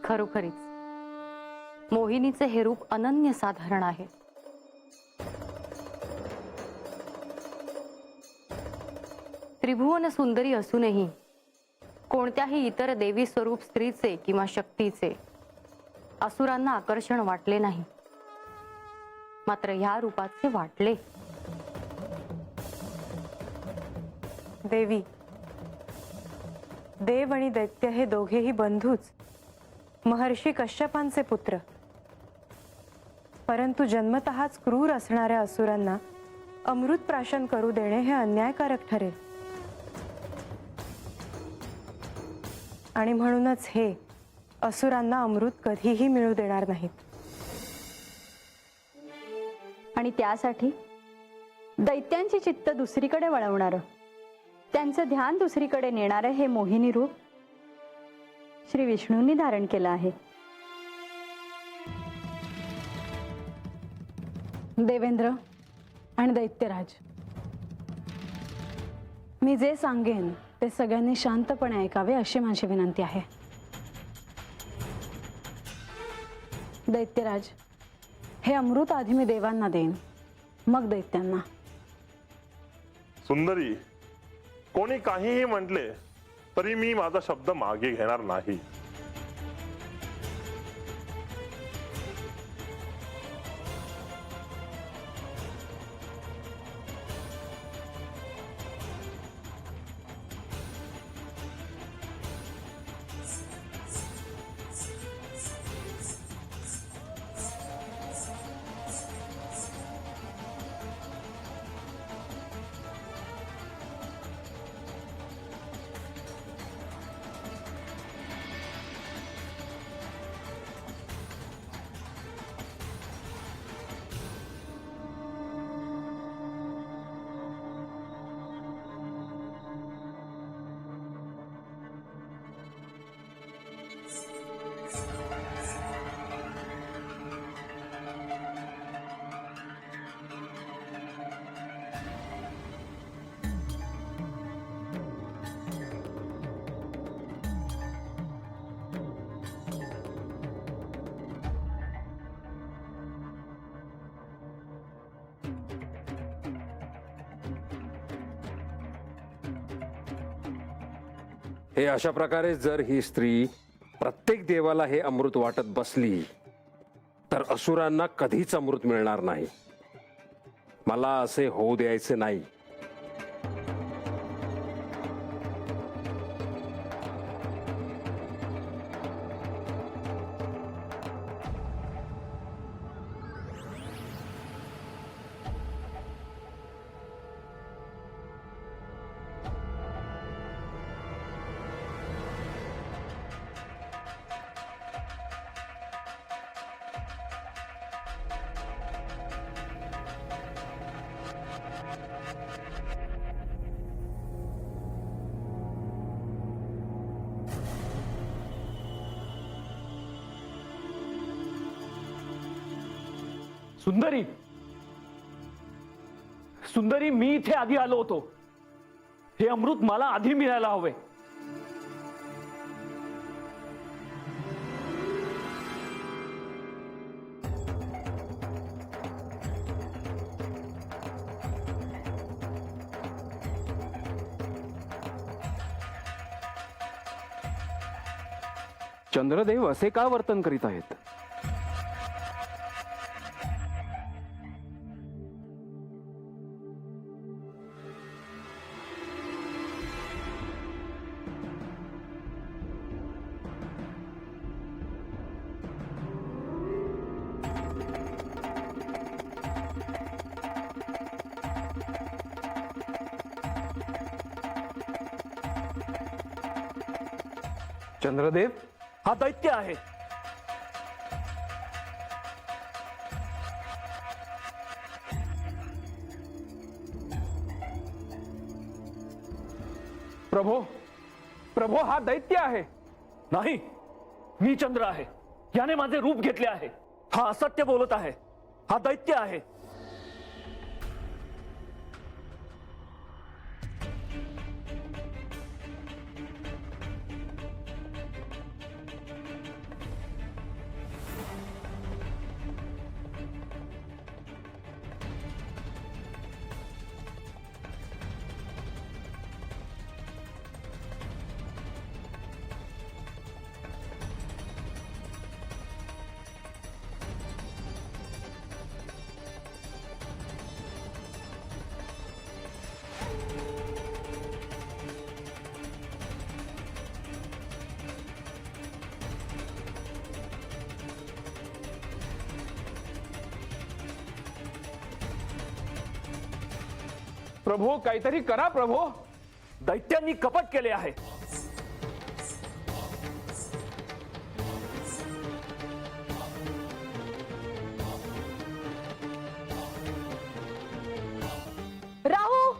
खरोखरीच मोहिनीचे हे रूप अनन्य साधारण आहे. त्रिभुवन सुंदरी असूनही कोणत्याही इतर देवी स्वरूप स्त्रीचे किंवा शक्तीचे असुरांना आकर्षण वाटले नाही. मात्र ह्या रूपाचे वाटले. देवी, देव आणि दैत्य हे दोघेही बंधूच, महर्षी कश्यपांचे पुत्र. परंतु जन्मतःच क्रूर असणाऱ्या असुरांना अमृत प्राशन करू देणे हे अन्यायकारक ठरेल. आणि म्हणूनच हे असुरांना अमृत कधीही मिळू देणार नाहीत. आणि त्यासाठी दैत्यांची चित्त दुसरीकडे वळवणारं, त्यांचं ध्यान दुसरीकडे नेणारं हे मोहिनी रूप श्री विष्णूंनी धारण केलं आहे. देवेंद्र आणि दैत्यराज, मी जे सांगेन ते सगळ्यांनी शांतपणे ऐकावे अशी माझी विनंती आहे. दैत्यराज, हे अमृत आधी मी देवांना देईन, मग दैत्यांना. सुंदरी, कोणी काहीही म्हटले तरी मी माझा शब्द मागे घेणार नाही. हे अशा प्रकारे जर ही स्त्री प्रत्येक देवाला हे अमृत वाटत बसली तर असुरांना कधीच अमृत मिळणार नाही. मला असे होऊ द्यायचे नाही. सुंदरी, सुंदरी, मी इथे आधी आलो होतो. हे अमृत मला आधी मिळायला हवे. चंद्रदेव असे का वर्तन करीत आहेत? चंद्रदेव, हा दैत्य आहे. प्रभो, प्रभो, हा दैत्य आहे. नाही, मी चंद्र आहे. याने माझे रूप घेतले आहे. हा असत्य बोलत आहे. हा दैत्य आहे. प्रभो काहीतरी करा प्रभो. दैत्यांनी कपट केले आहे. राहू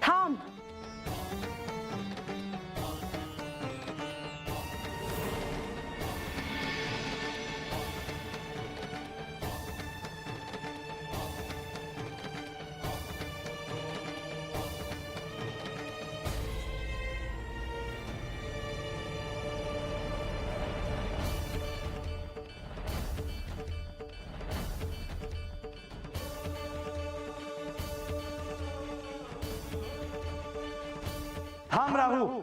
थांब. थांब राहू,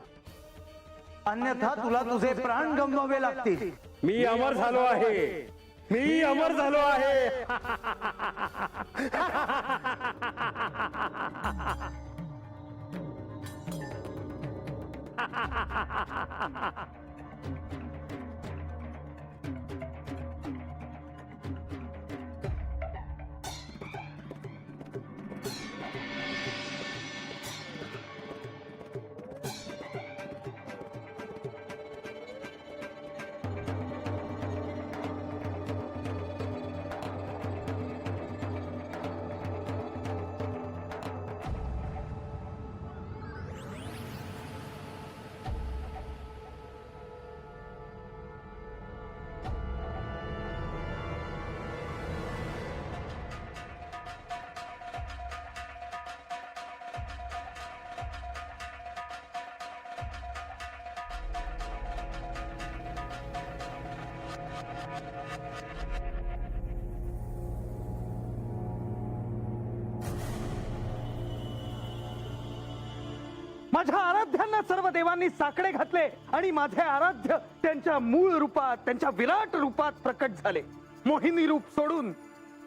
अन्यथा तुला तुझे प्राण गमवावे लागतील. मी अमर झालो आहे. मी अमर झालो आहे. माझ्या आराध्यांना सर्व देवांनी साकडे घातले आणि माझे आराध्य त्यांच्या मूळ रूपात, त्यांच्या विराट रूपात प्रकट झाले. मोहिनी रूप सोडून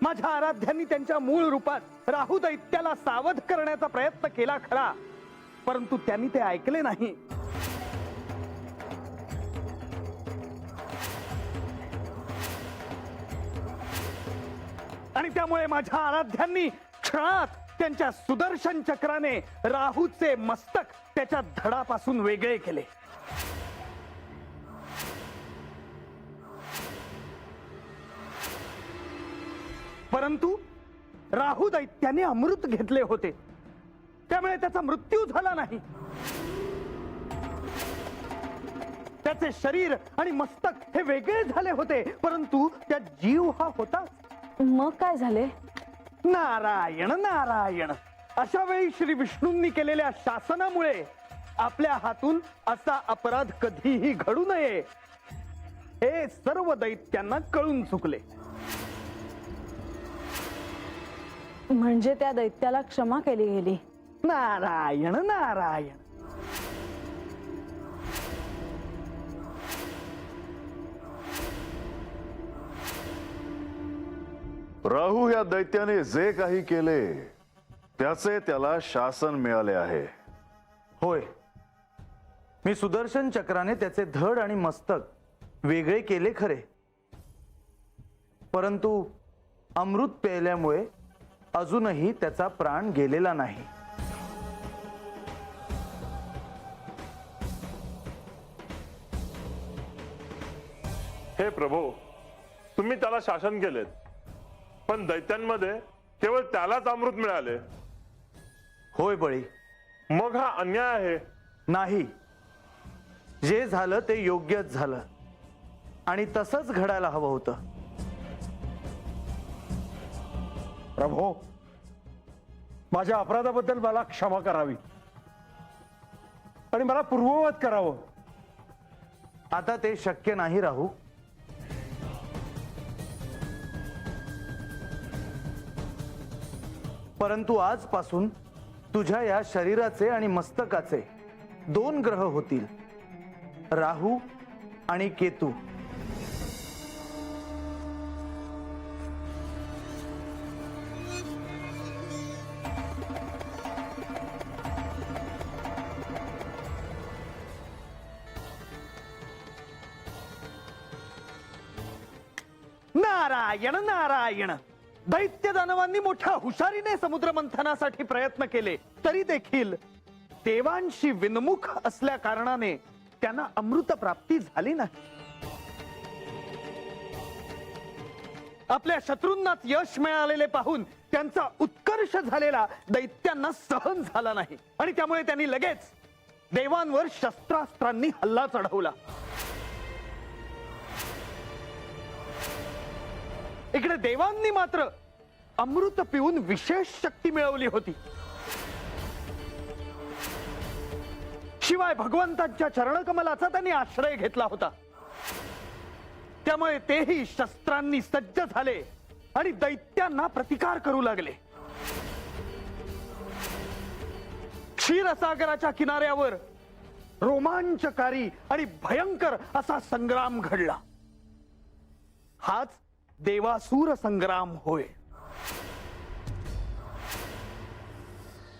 माझ्या आराध्यांनी त्यांच्या मूळ रूपात राहू दैत्याला सावध करण्याचा प्रयत्न केला खरा, परंतु त्यांनी ते ऐकले नाही. आणि त्यामुळे माझ्या आराध्यांनी क्षणात त्यांच्या सुदर्शन चक्राने राहूचे मस्तक त्याच्या धडापासून वेगळे केले. परंतु राहू दैत्याने अमृत घेतले होते, त्यामुळे त्याचा मृत्यू झाला नाही. त्याचे शरीर आणि मस्तक हे वेगळे झाले होते, परंतु त्यात जीव हा होता. मग काय झाले? नारायण नारायण. अशा वेळी श्री विष्णूंनी केलेल्या शासनामुळे आपल्या हातून असा अपराध कधीही घडू नये हे सर्व दैत्यांना कळून चुकले. म्हणजे त्या दैत्याला क्षमा केली गेली. नारायण नारायण. राहू या दैत्याने जे काही केले त्याचे त्याला शासन मिळाले आहे. होय, मी सुदर्शन चक्राने त्याचे धड आणि मस्तक वेगळे केले खरे, परंतु अमृत प्यायल्यामुळे अजूनही त्याचा प्राण गेलेला नाही. हे प्रभो, तुम्ही त्याला शासन केलेत, पण दैत्यांमध्ये केवळ त्यालाच अमृत मिळाले. होय बळी. मग हा अन्याय आहे. नाही, जे झालं ते योग्यच झालं आणि तसंच घडायला हवं होतं. प्रभो, माझ्या अपराधाबद्दल मला क्षमा करावी आणि मला पूर्ववत करावं. आता ते शक्य नाही राहू. परंतु आजपासून तुझ्या या शरीराचे आणि मस्तकाचे 2 ग्रह होतील, राहू आणि केतू. नारायण नारायण. दैत्य दानवांनी मोठ्या हुशारीने समुद्र मंथनासाठी प्रयत्न केले तरी देखील देवांशी विनमुख असल्या कारणाने त्यांना अमृत प्राप्ती झाली नाही. आपल्या शत्रूंनाच यश मिळालेले पाहून त्यांचा उत्कर्ष झालेला दैत्यांना सहन झाला नाही आणि त्यामुळे त्यांनी लगेच देवांवर शस्त्रास्त्रांनी हल्ला चढवला. इकडे देवांनी मात्र अमृत पिऊन विशेष शक्ती मिळवली होती. शिवाय भगवंतांच्या चरणकमलाचा त्यांनी आश्रय घेतला होता. त्यामुळे तेही शस्त्रांनी सज्ज झाले आणि दैत्यांना प्रतिकार करू लागले. क्षीरसागराच्या किनाऱ्यावर रोमांचकारी आणि भयंकर असा संग्राम घडला. हाच देवासुर संग्राम होय.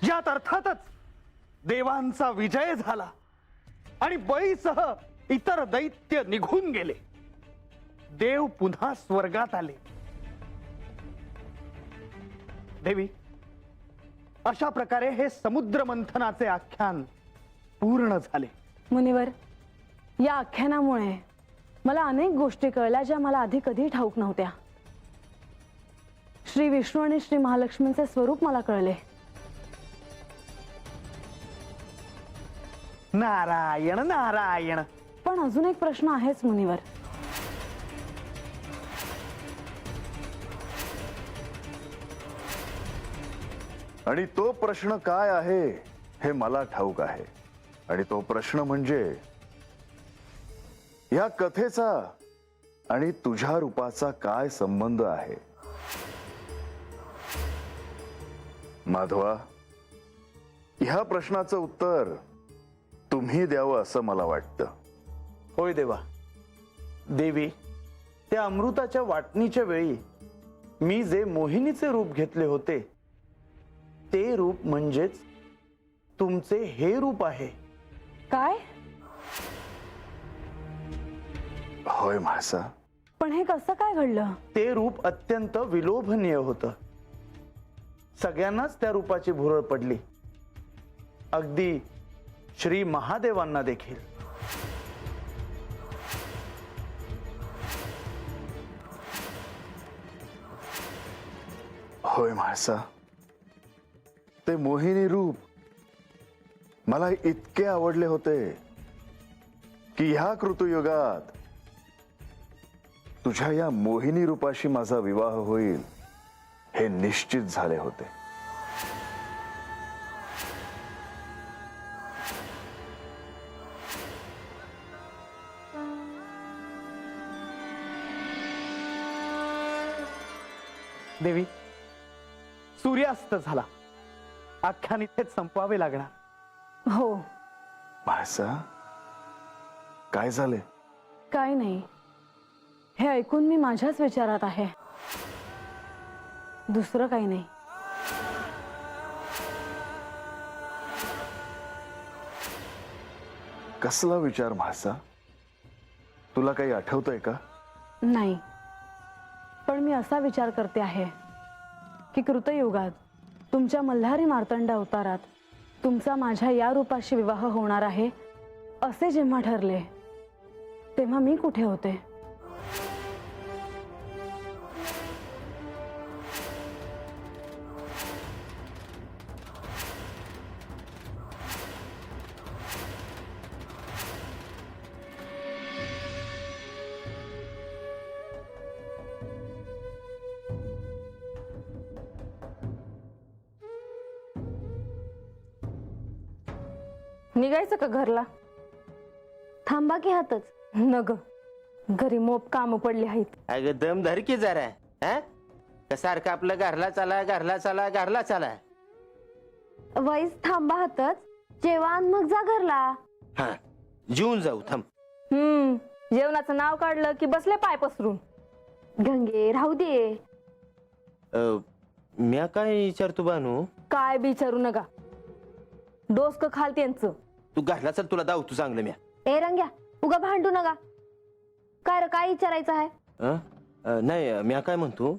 यात अर्थातच देवांचा विजय झाला आणि बळीसह इतर दैत्य निघून गेले. देव पुन्हा स्वर्गात आले. देवी, अशा प्रकारे हे समुद्र मंथनाचे आख्यान पूर्ण झाले. मुनिवर, या आख्यानामुळे मला अनेक गोष्टी कळल्या ज्या मला आधी कधी ठाऊक नव्हत्या. श्री विष्णू आणि श्री महालक्ष्मींचे स्वरूप मला कळले. नारायण नारायण. पण अजून एक प्रश्न आहेच मुनिवर. आणि तो प्रश्न काय आहे हे मला ठाऊक आहे. आणि तो प्रश्न म्हणजे या कथेचा आणि तुझ्या रूपाचा काय संबंध आहे. माधवा, ह्या प्रश्नाचं उत्तर तुम्ही द्यावं असं मला वाटतं. होय देवा. देवी, त्या अमृताच्या वाटणीच्या वेळी मी जे मोहिनीचे रूप घेतले होते ते रूप म्हणजेच तुमचे हे रूप आहे. काय? होय म्हासा. पण हे कसं काय घडलं? ते रूप अत्यंत विलोभनीय होतं. सगळ्यांनाच त्या रूपाची भुरळ पडली, अगदी श्री महादेवांना देखील. होय म्हासा. ते मोहिनी रूप मला इतके आवडले होते की ह्या कृतयुगात तुझ्या या मोहिनी रूपाशी माझा विवाह होईल हे निश्चित झाले होते. देवी, सूर्यास्त झाला. आख्यान इथेच संपवावे लागणार. हो. म्हासा, काय झाले? काय नाही. हे ऐकून मी माझ्याच विचारात आहे, दुसरं काही नाही. कसला विचार म्हासा? तुला काही आठवतंय का? नाही, पण मी असा विचार करते आहे की कृतयुगात तुमच्या मल्हारी मार्तंड अवतारात तुमचा माझ्या या रूपाशी विवाह होणार आहे असे जेव्हा ठरले तेव्हा मी कुठे होते? निघायचं का घरला? थांबा की हातच. नग, घरी मोप काम पडली आहेत. अगं दम धर की जरा. हा, सारखं आपलं घरला चला घरला चला घरला चला. वाईस थांबा हातच. जेवण मग जा घरला. हा, जेवून जाऊ. थांब. जेवणाचं नाव काढलं की बसले पाय पसरून. गंगे राहू दे. म्या काय विचारतो बानू? काय विचारू नका, डोसक खाल त्यांचं. तू घरला चल, तुला दाव तू चांगलं. म्या ए रंग्या, उगा भांडू नका. काय रे, काय विचारायचं आहे? नाही, म्या काय म्हणतो,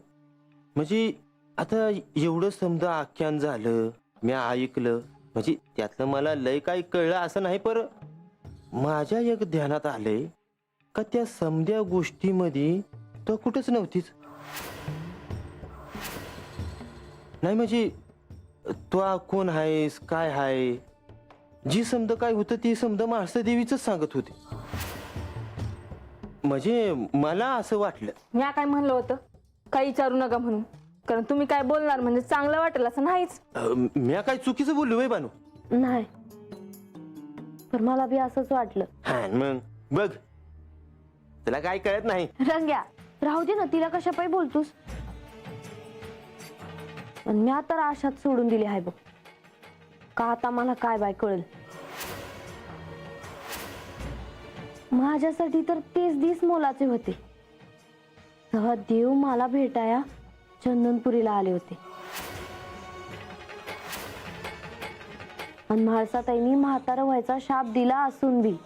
म्हणजे आता एवढं समजा आख्यान झालं, मी ऐकलं, म्हणजे त्यातलं मला लय काही कळलं असं नाही, पर माझ्या एक ध्यानात आलंय का त्या समध्या गोष्टीमध्ये तो कुठंच नव्हतीच. नाही म्हणजे तो कोण आहेस, काय आहे, जी समजा काय होतं ती समजा महाराष्ट्र देवीच सांगत होती. म्हणजे मला असं वाटलं. मी काय म्हणलं होतं, काही विचारू नका म्हणून, कारण तुम्ही काय बोलणार म्हणजे चांगलं वाटेल असं नाहीच. मी काय चुकीचं बोललो वय बानू? नाही, पण मला बी असंच वाटलं. हा मग बघ, तुला काय कळत नाही. रंग्या, राहू दे ना, तिला कशा पायी बोलतोस? पण मी आता आशात सोडून दिली आहे बघ, का आता मला काय बाय कळेल. माझ्यासाठी तर 30 दिवस मोलाचे होते. तेव्हा देव मला भेटाया चंदनपुरीला आले होते. आणि म्हाळसाताईंनी म्हातारं व्हायचा शाप दिला असून बी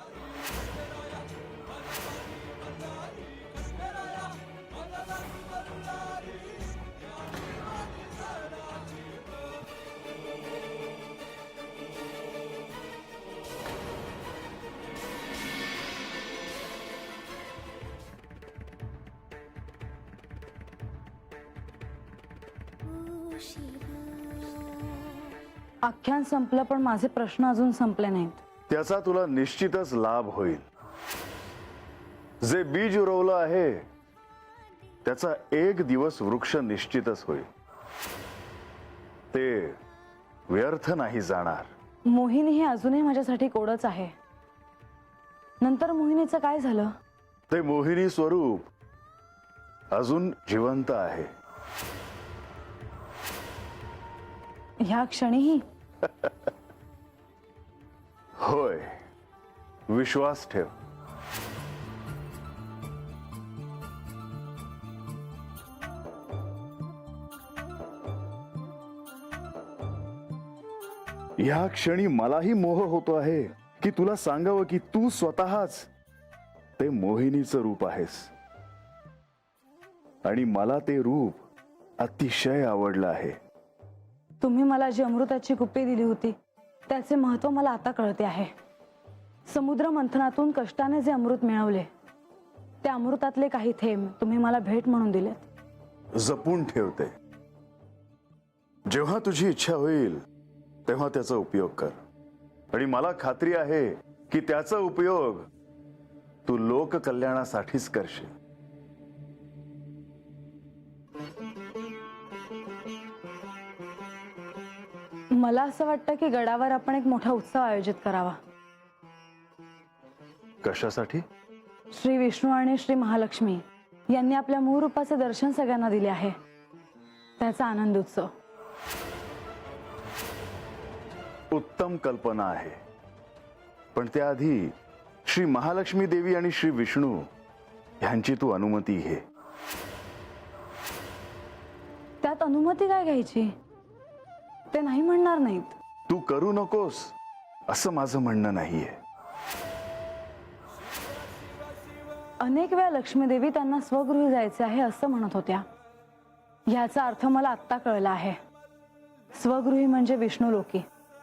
आख्यान संपलं, पण माझे प्रश्न अजून संपले नाहीत. त्याचा तुला निश्चितच लाभ होईल. जे बीज उरवलं आहे त्याचा एक दिवस वृक्ष निश्चितच होईल. ते व्यर्थ नाही जाणार. मोहिनी ही अजूनही माझ्यासाठी कोडच आहे. नंतर मोहिनीचं काय झालं? ते मोहिनी स्वरूप अजून जिवंत आहे. ह्या क्षणीही? होय, विश्वास ठेव. या क्षणी मलाही मोह होतो आहे की तुला सांगावं की तू स्वतःच ते मोहिनीचं रूप आहेस. आणि मला ते रूप अतिशय आवडलं आहे. तुम्ही मला जी अमृताची कुप्पी दिली होती त्याचे महत्व मला आता कळते आहे. समुद्र मंथनातून कष्टाने जे अमृत मिळवले, त्या अमृतातले काही थेंब तुम्ही मला भेट म्हणून दिलेत. जपून ठेवते. जेव्हा तुझी इच्छा होईल तेव्हा त्याचा उपयोग कर. आणि मला खात्री आहे की त्याचा उपयोग तू लोककल्याणासाठीच करशील. मला असं वाटतं की गडावर आपण एक मोठा उत्सव आयोजित करावा. कशासाठी? श्री विष्णू आणि श्री महालक्ष्मी यांनी आपल्या मूळ रूपाचे दर्शन सगळ्यांना दिले आहे, त्याचा आनंद उत्सव. उत्तम कल्पना आहे, पण त्याआधी श्री महालक्ष्मी देवी आणि श्री विष्णू यांची तू अनुमती घे. त्यात अनुमती काय घ्यायची? ते नाही म्हणणार नाहीत. तू करू नकोस असं माझं म्हणणं नाहीये. अनेक वेळा लक्ष्मीदेवी त्यांना स्वगृही जायचे आहे असं म्हणत होत्या. ह्याचा अर्थ मला आत्ता कळला आहे. स्वगृही म्हणजे विष्णू लोकी,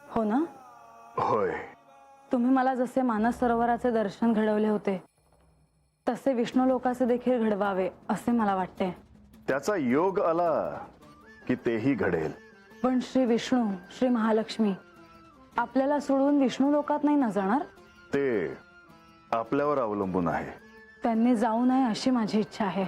हो ना? होय. तुम्ही मला जसे मानस सरोवराचे दर्शन घडवले होते तसे विष्णू लोकाचे देखील घडवावे असे मला वाटते. त्याचा योग आला की तेही घडेल. पण श्री विष्णू, श्री महालक्ष्मी आपल्याला सोडून विष्णू लोकात नाही ना जाणार? ते आपल्यावर अवलंबून आहे. त्यांनी जाऊ नये अशी माझी इच्छा आहे.